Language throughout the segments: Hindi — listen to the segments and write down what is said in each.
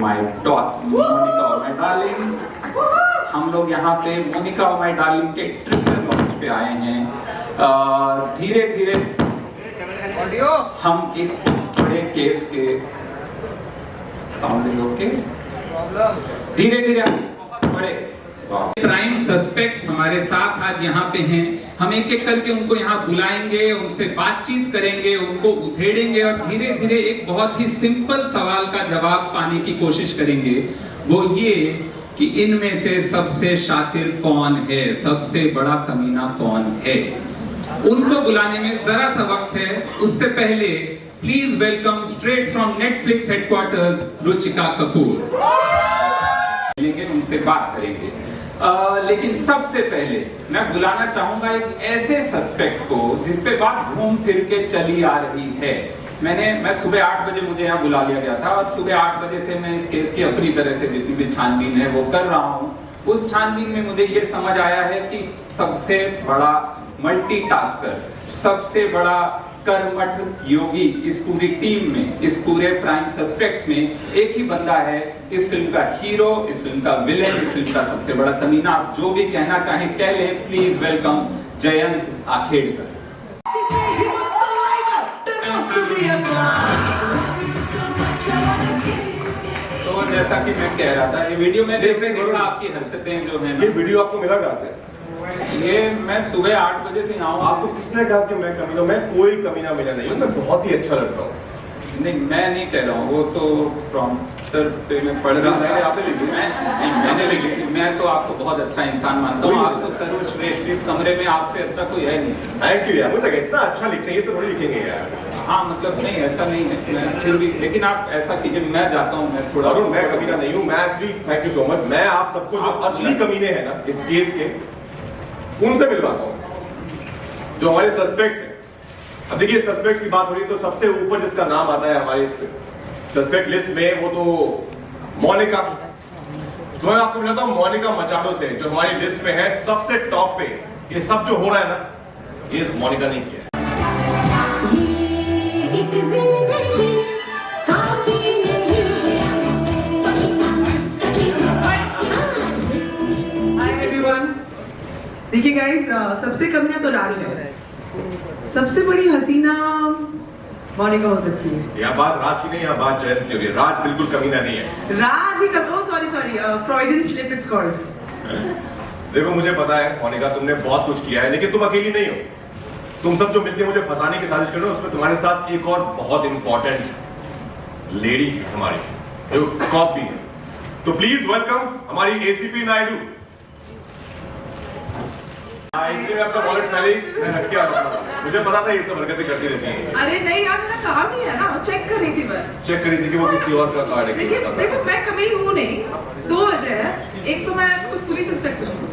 My darling. हम लोग यहाँ पे मोनिका और माय डार्लिंग के ट्रिपल लॉन्च पे आए हैं। धीरे धीरे हम एक बड़े केस के साउंड इज ओके, धीरे धीरे बहुत बड़े क्राइम सस्पेक्ट हमारे साथ आज यहाँ पे हैं। हम एक एक करके उनको यहाँ बुलाएंगे, उनसे बातचीत करेंगे, उनको उधेड़ेंगे और धीरे धीरे एक बहुत ही सिंपल सवाल का जवाब पाने की कोशिश करेंगे। वो ये कि इनमें से सबसे शातिर कौन है, सबसे बड़ा कमीना कौन है। उनको बुलाने में जरा सा वक्त है, उससे पहले please welcome straight from Netflix headquarters Ruchika Kapoor. मिलेंगे, उनसे बात करेंगे। लेकिन सबसे पहले मैं बुलाना चाहूंगा एक ऐसे सस्पेक्ट को जिसपे बात घूम फिर के चली आ रही है। मैं सुबह 8 बजे मुझे यहाँ बुला लिया गया था और सुबह 8 बजे से मैं इस केस की अपनी तरह से जितनी भी छानबीन है वो कर रहा हूँ। उस छानबीन में मुझे ये समझ आया है कि सबसे बड़ा मल्टीटास्कर, सबसे बड़ा कर्मठ योगी इस पूरी टीम में, इस पूरे प्राइम सस्पेक्ट्स में एक ही बंदा है। इस फिल्म का हीरो, इस फिल्म का विलेन, इस फिल्म का सबसे बड़ा कमीना, आप जो भी कहना चाहें कह लें। Please welcome Jayant Akhedkar. तो जैसा कि मैं कह रहा था, ये वीडियो में देखा आपकी हरकतें जो है। ये वीडियो आपको मिला कहाँ से? ये मैं सुबह 8 बजे से आऊँ। आपको किसने कहा कि मैं कमीना? मैं कोई कमीना मिला नहीं हूँ, मैं बहुत ही अच्छा लड़का हूँ। नहीं, मैं नहीं कह रहा हूँ, वो तो प्रॉम्प्टर पे मैं पढ़ रहा था। आपने लिखी? मैंने लिखी। मैं तो आपको बहुत अच्छा इंसान मानता हूँ। आप तो सर्वश्रेष्ठ, इस कमरे में आपसे अच्छा कोई है नहीं। थैंक यू यार, मुझे लगा इतना अच्छा लिखते हैं, ये सब थोड़ी लिखेंगे यार। हाँ मतलब नहीं, ऐसा नहीं है, मैं फिर भी, लेकिन आप ऐसा कीजिए, मैं जाता हूँ। मैं थोड़ा अरुण, मैं कमीना नहीं हूँ। मैं actually thank you so much. मैं आप सबको जो असली कमीने हैं ना इस केस के, उनसे मिलवाता हूँ जो हमारे सस्पेक्ट हैं। अब देखिए, सस्पेक्ट की बात हो रही है तो सबसे ऊपर जिसका नाम आता है हमारे सस्पेक्ट लिस्ट में, वो तो मोनिका। तो मैं आपको मिलाता हूँ मोनिका मचाडो से, जो हमारी लिस्ट में है सबसे टॉप पे। ये सब जो हो रहा है ना, ये इस मोनिका ने किया है। देखिए गाइस, सबसे कमीना तो राज है, सबसे बड़ी हसीना मोनिका हो सकती है। यह बात राज की नहीं, यह बात जयंत की हो रही है। राज बिल्कुल कमीना नहीं है। राज ही sorry Freudian slip it's called. देखो, मुझे पता है मोनिका, तुमने बहुत कुछ किया है, लेकिन तुम अकेली नहीं हो। तुम सब जो मिलके मुझे फंसाने की साजिश कर रहे हो, उसमें तुम्हारे साथ एक और बहुत इंपॉर्टेंट लेडी है हमारी, जो कॉप भी है। तो प्लीज वेलकम हमारी एसीपी नायडू। इसलिए आपका वॉलेट पहले ही मैं रख के आ रहा था। मुझे पता था ये सब हरकतें करती रहती हैं। अरे नहीं यार, मेरा काम ही है ना, चेक कर रही थी बस। चेक करी थी कि वो किसी और का कार्ड है। देखो मैं कमीनी हूँ नहीं, 2 वजह है। एक तो मैं खुद पुलिस इंस्पेक्टर हूँ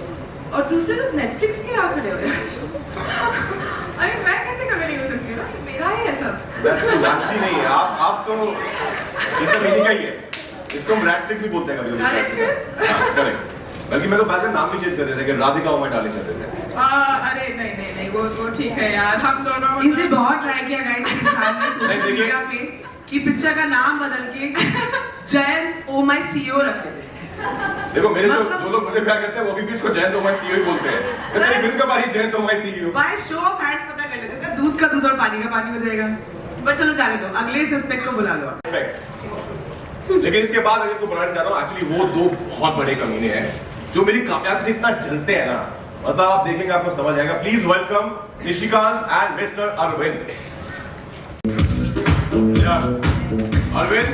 और दूसरे तो नेटफ्लिक्स के आ खड़े हो यार। अरे मैं कैसे कमीनी हो सकती हूँ ना, मेरा ही है सब। वैसे जानती नहीं है आप तो ये सब इन्हीं का ही है। इसको हम नेटफ्लिक्स भी बोलते हैं कभी। अरे फिर बल्कि मैं तो पहले नाम भी चेंज कर देते थे कि राधिका और मैं डालिंग कर देते थे। अरे नहीं वो ठीक है यार, हम दोनों इसने बहुत ट्राई किया गाइस इंसान ने सोशल मीडिया पे कि पिक्चर का नाम बदल के जयंत ओ माय सीईओ रख देते। देखो, मेरे जो लोग मुझे प्यार करते हैं वो भी इसको जयंत ओ माय सीईओ ही बोलते हैं। इसलिए फिल्म का बारी Jayant oh my CEO. By show of hands पता कर लेते हैं, दूध का दूध और पानी का पानी हो जाएगा। पर चलो जाने दो, अगले सस्पेक्ट को बुला लो। लेकिन इसके बाद अगर को बुलाने जा रहा हूँ, एक्चुअली वो 2 बहुत बड़े कमीने हैं जो मेरी कामयाबी से इतना जलते हैं ना, मतलब आप देखेंगे आपको समझ आएगा। Please welcome Nishikant and mister Arvind. Arvind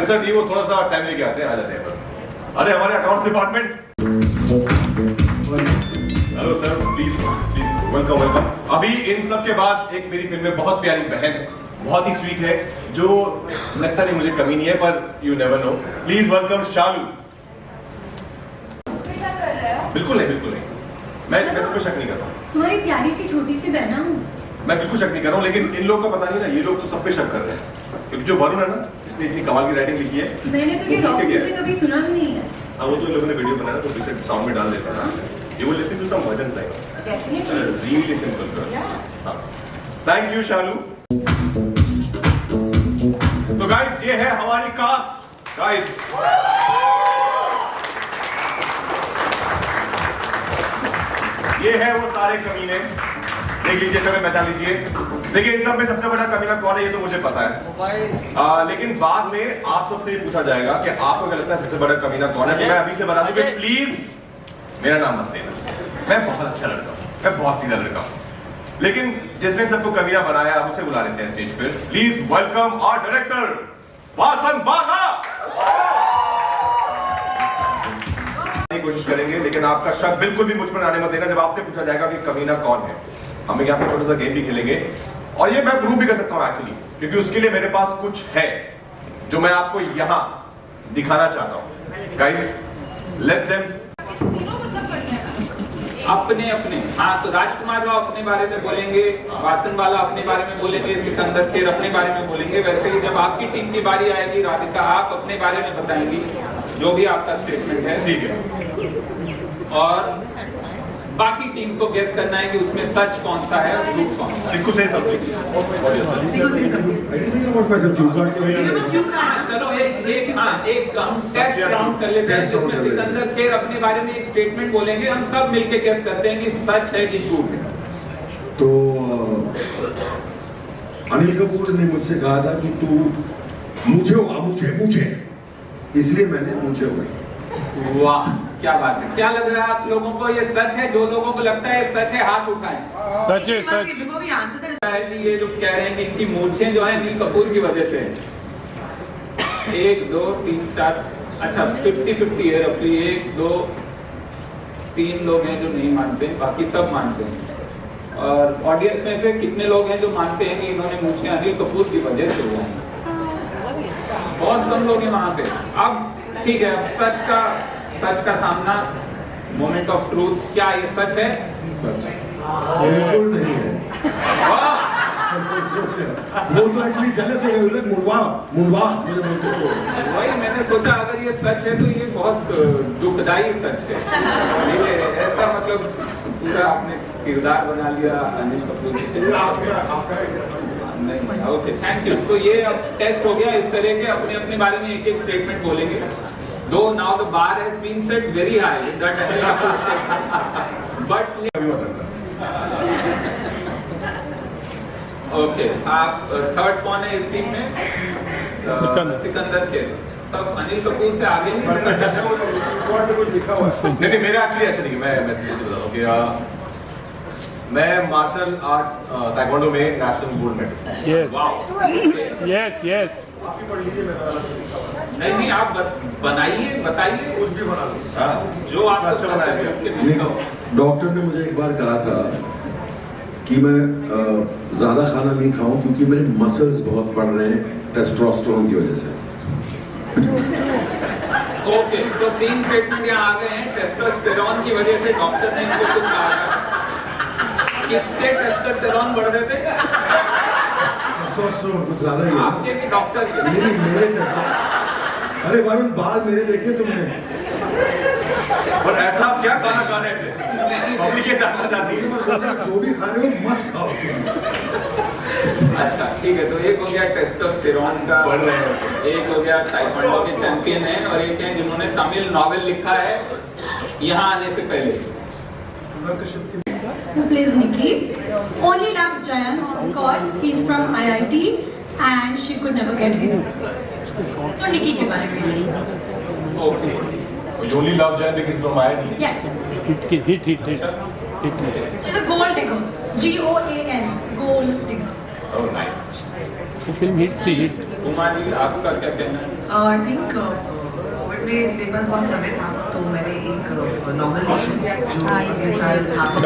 sir ji, वो थोड़ा सा टाइम लेके आते हैं, आ जाते हैं। अरे हमारे account department. Hello sir, please welcome. अभी इन सब के बाद एक मेरी फिल्म में बहुत प्यारी बहन, बहुत ही स्वीट है, जो लगता नहीं मुझे कमी नहीं है, पर you never know. Please welcome Shalu. बिल्कुल नहीं, मैं तुम पे शक नहीं कर रहा हूँ। तुम्हारी प्यारी सी छोटी सी बहना हूँ मैं, बिल्कुल शक नहीं कर रहा हूँ। लेकिन इन लोगों का पता नहीं ना, ये लोग तो सब पे शक कर रहे हैं, क्योंकि जो वरुण है ना, इसने इतनी कमाल की राइटिंग लिखी है। मैंने तो ये रॉक म्यूजिक कभी सुना भी नहीं है। हाँ, वो तो इन लोगों ने वीडियो बनाया तो पीछे साउंड में डाल देता है। You will listen to some versions like that. Definitely. Really simple, sir. Yeah. Thank you, Shalu. Guys ये है हमारी कास्ट गाइस। ये है वो सारे कमीने, देख लीजिए, समय बता लीजिए। देखिए इन सब में सबसे बड़ा कमीना कौन है ये तो मुझे पता है, लेकिन बाद में आप सबसे ये पूछा जाएगा कि आपको क्या लगता है सबसे बड़ा कमीना कौन है। तो मैं अभी से बता दूं कि प्लीज मेरा नाम मत लेना, मैं बहुत अच्छा लड़का हूं, मैं बहुत सीधा लड़का हूं, लेकिन जिसने सबको कमीना बनाया अब उसे बुला लेते हैं स्टेज पर। Please welcome our director Vasan Bagha. कोशिश करेंगे, लेकिन आपका शक बिल्कुल भी मुझ पर आने मत देना जब आपसे पूछा जाएगा कि कमीना कौन है। हम यहाँ पे थोड़ा सा गेम भी खेलेंगे और ये मैं प्रूव भी कर सकता हूँ एक्चुअली, क्योंकि उसके लिए मेरे पास कुछ है जो मैं आपको यहाँ दिखाना चाहता हूँ। गाइस लेट देम अपने अपने। हाँ, तो राजकुमार राव अपने बारे में बोलेंगे, वासन वाला अपने बारे में बोलेंगे, सिकंदर खेर अपने बारे में बोलेंगे। वैसे ही जब आपकी टीम की बारी आएगी राधिका, आप अपने बारे में बताएंगी जो भी आपका स्टेटमेंट है, ठीक है। और बाकी टीम को गेस करना है कि उसमें सच कौन सा है और झूठ कौन सा है। सिक्कू से Siku say something. I didn't think about myself. You got Give him a cue हाँ, card. चलो एक हम टेस्ट राउंड कर लेते हैं Test round जिसमें कर लेते हैं। सिकंदर खेर अपने बारे में एक स्टेटमेंट बोलेंगे, हम सब मिलके गेस करते हैं कि सच है कि झूठ है। तो अनिल कपूर ने मुझसे कहा था कि तू मुझे होगा, मुझे इसलिए मैंने मुझे हुई। वाह क्या बात है। क्या लग रहा है आप लोगों को, ये सच है? जो लोगों को लगता है सच है हाथ उठाएं। सच है सच। Before we answer that, कि ये जो कह रहे हैं कि इनकी मूछें जो है अनिल कपूर की वजह से, 1 2 3 4, अच्छा 50-50 है रफली। 1 2 3 लोग हैं जो नहीं मानते, बाकी सब मानते हैं। और ऑडियंस में से कितने लोग हैं जो मानते हैं कि इन्होंने मूछें अनिल कपूर की वजह से हुआ है? बहुत कम लोग हैं वहां पे। अब ठीक है, अब सच का सामना, मोमेंट ऑफ ट्रूथ। क्या ये सच है? सच बिल्कुल नहीं है। वो तो एक्चुअली जेलस हो गए, मुड़वा मुझे बोलते हो। वही मैंने सोचा अगर ये सच है तो ये बहुत दुखदाई सच है। ये ऐसा मतलब पूरा आपने किरदार बना लिया अनिल कपूर के। नहीं, ओके थैंक यू। तो ये अब टेस्ट हो गया, इस तरह के अपने अपने बारे में एक स्टेटमेंट बोलेंगे। Though now the bar has been set very high with that Anil Kapoor statement, but okay आप थर्ड कौन है इस टीम में? सिकंदर के। सब अनिल कपूर से आगे नहीं बढ़ सकते। नहीं मेरा एक्चुअली अच्छा नहीं, मैं सीरियसली बता रहा हूँ कि मैं मार्शल आर्ट्स ताइक्वांडो में national gold medal. Yes. Yes. नहीं आप बनाइए, बताइए कुछ भी बना लो जो आपको अच्छा बनाया नहीं, डॉक्टर ने मुझे एक बार कहा था कि मैं ज्यादा खाना नहीं खाऊं क्योंकि मेरे मसल्स बहुत बढ़ रहे हैं टेस्टोस्टेरोन की वजह से। ओके तो 3 स्टेटमेंट यहाँ आ गए हैं। टेस्टोस्टेरोन की वजह से डॉक्टर ने इनको कुछ कहा था। किसके टेस्टोस्टेरोन बढ़ रहे थे? टेस्टोस्टेरोन कुछ ज्यादा ही है। आपके भी डॉक्टर के? नहीं मेरे टेस्टोस्टेरोन। अरे वरुण बाल मेरे देखे तुमने? और ऐसा आप क्या खाना खा रहे थे? पब्लिक ये जानना चाहती है। जो भी खा रहे हो मत खाओ तुम। अच्छा ठीक है, तो एक हो गया टेस्टोस्टेरोन का बढ़ रहे हैं, एक हो गया ताइक्वांडो के चैंपियन है, और एक है जिन्होंने तमिल नॉवेल लिखा है यहाँ आने से पहले। Who plays Nikki? Only loves Jayant because he's from IIT and she could never get in. So Nikki के बारे में. Okay You only love Jan because from IIT. Yes. Hit. She's a gold digger. GOAN. Gold digger. Oh nice. वो फिल्म हिट थी। उमा जी आपका क्या कहना है? I think कोविड में मेरे पास बहुत समय था तो मैंने एक नॉवल लिखी जो अगले साल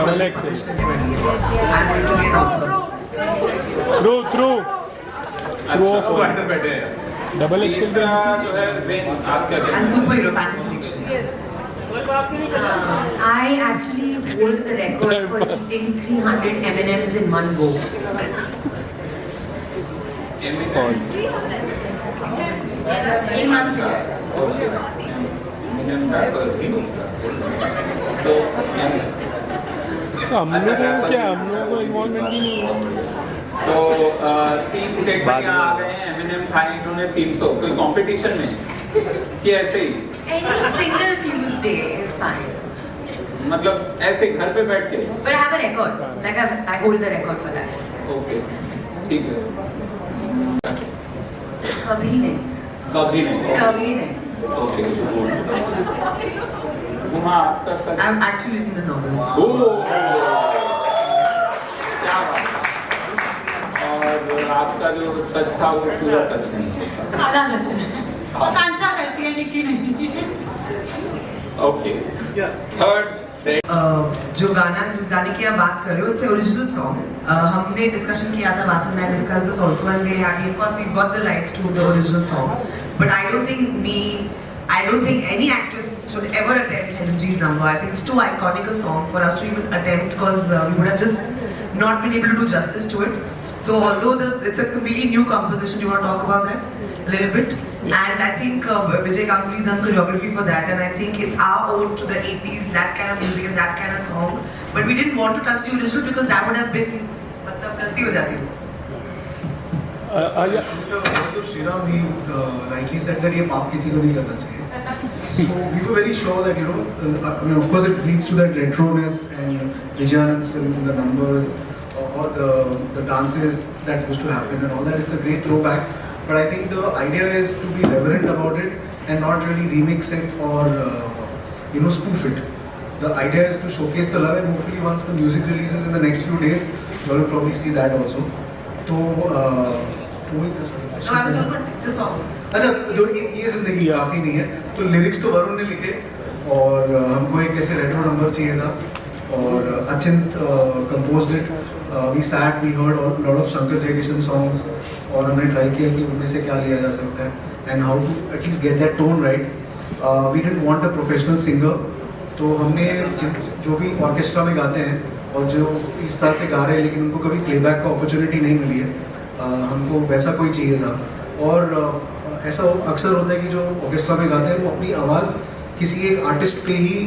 Double X. पब्लिश करने वाली है। I'm going to be an author. True. वो एक्टर बैठे हैं। डबल एक्सेल तीसरा जो है ज़ेन, आप क्या कहना And है? superhero fantasy fiction. I actually hold the record for eating 300 M&Ms in one go. एक नाम से. तो हम लोगों को इन्वॉल्वमेंट ही नहीं है। तो 3 स्टेटमेंट यहाँ आ गए हैं। M&M खाए इन्होंने 300, कोई कंपटीशन में कि ऐसे ही Any single Tuesday is fine. मतलब ऐसे घर पे बैठ के? But I have a record. Like I hold the record for that. Okay ठीक है। कभी नहीं. कभी नहीं। कभी नहीं. ओके उमा आपका सच? I'm actually in the novel. क्या बात है। और आपका जो सच था वो पूरा सच नहीं है। आधा सच है। आकांक्षा करती है निकी नहीं। ओके थर्ड सेट जो गाना जिस गाने की आप बात कर रहे हो इट्स ओरिजिनल सॉन्ग हमने डिस्कशन किया था Vasan man discuss this also and they have of course we got the rights to the original song but I don't think any actress should ever attempt Helen G's number. I think it's too iconic a song for us to even attempt because we would have just not been able to do justice to it. So although it's a completely new composition, do you want to talk about that a little bit? And I think Vijay Ganguly's done choreography for that, and I think it's our ode to the 80s, that kind of music and that kind of song. But we didn't want to touch the original because that would have been, मतलब गलती हो जाती है. तो Shriram he rightly said that ये पाप किसी को नहीं करना चाहिए. So we were very sure that I mean of course it leads to that retroness and Vijayanand's film, the numbers, or the dances that used to happen and all that. It's a great throwback. But I think the idea is to be reverent about it and not really remix it or spoof it. The idea is to showcase the love and hopefully once the music releases in the next few days, you will probably see that also. So No, I was talking about the song. अच्छा जो ये जिंदगी काफ़ी नहीं है तो लिरिक्स तो वरुण ने लिखे और हमको एक ऐसे रेट्रो नंबर चाहिए था और Achint composed it we sat we heard lot of Shankar Jaikishan songs और हमने ट्राई किया कि उनमें से क्या लिया जा सकता है and how to at least get that tone right we didn't want a professional singer तो हमने जो भी ऑर्केस्ट्रा में गाते हैं और जो 30 साल से गा रहे हैं लेकिन उनको कभी प्लेबैक का अपॉर्चुनिटी नहीं मिली है हमको वैसा कोई चाहिए था और ऐसा अक्सर होता है कि जो ऑर्केस्ट्रा में गाते हैं वो अपनी आवाज़ किसी एक आर्टिस्ट पे ही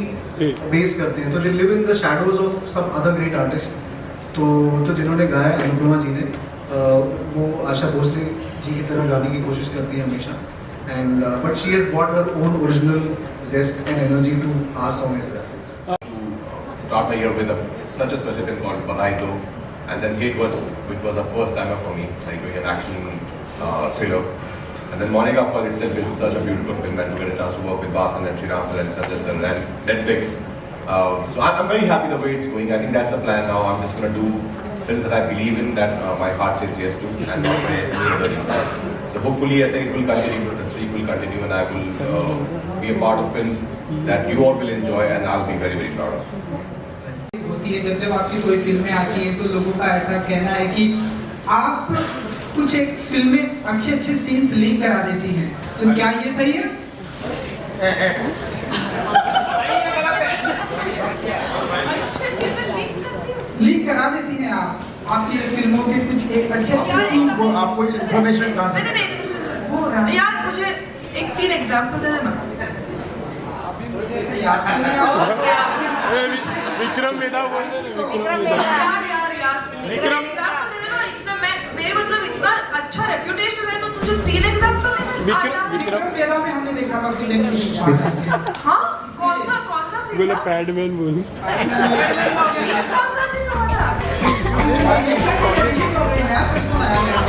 बेस करते हैं तो they live in the shadows of some other great artist तो जिन्होंने गाया अनुपमा जी ने वो आशा भोसले जी की तरह गाने की कोशिश करती है हमेशा and but she has bot her own original zest and energy to our song is there. Start my year with such a special film called Badai Do, and then Hate which was a first timer for me, like doing an action thriller. And then Monica for itself is such a beautiful film, and to get a chance to work with Vasan and Sriram and Sanjay Sir and Netflix. So I'm very happy the way it's going. I think that's the plan now. I'm just going to do films that I believe in, that my heart says yes to, and not my any other reasons. So hopefully I think it will continue, the streak will continue, and I will be a part of films that you all will enjoy, and I'll be very, very proud of. होती है जब आपकी कोई फिल्में आती हैं तो लोगों का ऐसा कहना है कि आप कुछ एक फिल्में अच्छे सीन्स लीक करा देती हैं तो क्या ये सही है? लीक करा देती हैं आप आपकी फिल्मों के कुछ एक अच्छे सीन वो आपको इन्फॉर्मेशन कहाँ से नहीं यार मुझे एक 3 एग्जांपल दे देना याद नहीं आता विक्रम बेटा बोल रहे यार एग्जांपल दे देना इतना मेरे मतलब इतना अच्छा रेप्यूटेशन है तो तुझे 3 एग्जांपल विक्रम वेदा में हमने देखा था कुछ एक सीन हाँ कौन सा सीन बोले पैडमैन बोल कौन सा सीन था नया सच बनाया मेरे